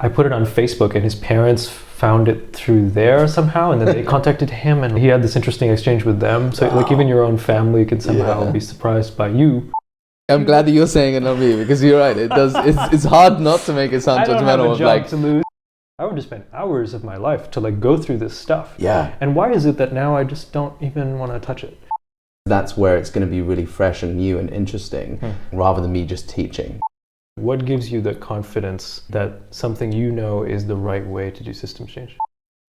I put it on Facebook and his parents found it through there somehow, and then they contacted him and he had this interesting exchange with them. So like even your own family can somehow be surprised by you. I'm glad that you're saying it, not me, because you're right. It does. It's hard not to make it sound I don't judgmental. have a Of job like, to lose. I would just spend hours of my life to like go through this stuff. Yeah. And why is it that now I just don't even want to touch it? That's where it's going to be really fresh and new and interesting, rather than me just teaching. What gives you the confidence that something you know is the right way to do systems change?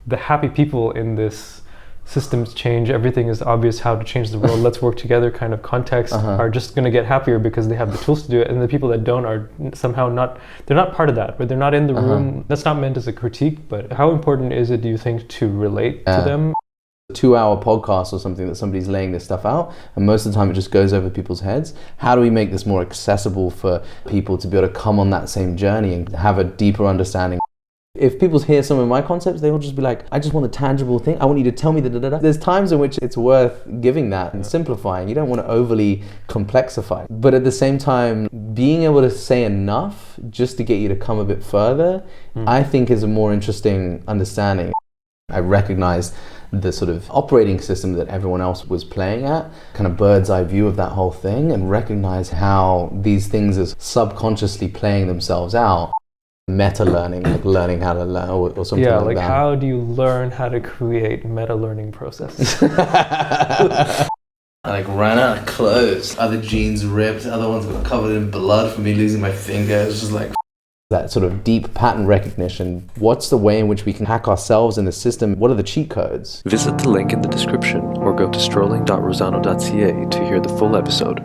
The happy people in this systems change, everything is obvious how to change the world, let's work together kind of context are just going to get happier because they have the tools to do it, and the people that don't are somehow not, they're not part of that, but they're not in the room. That's not meant as a critique, but how important is it, do you think, to relate to them? A 2-hour podcast or something that somebody's laying this stuff out, and most of the time it just goes over people's heads. How do we make this more accessible for people to be able to come on that same journey and have a deeper understanding? If people hear some of my concepts, they will just be like, I just want a tangible thing. I want you to tell me the da-da-da. There's times in which it's worth giving that and simplifying. You don't want to overly complexify. But at the same time, being able to say enough just to get you to come a bit further, I think is a more interesting understanding. I recognize the sort of operating system that everyone else was playing at, kind of bird's eye view of that whole thing, and recognize how these things are subconsciously playing themselves out. Meta learning, like learning how to learn or something like that. Yeah, like how do you learn how to create meta learning processes? I like ran out of clothes. Other jeans ripped, other ones got covered in blood from me losing my finger. It's just like that sort of deep pattern recognition. What's the way in which we can hack ourselves in the system? What are the cheat codes? Visit the link in the description or go to strolling.rosano.ca to hear the full episode.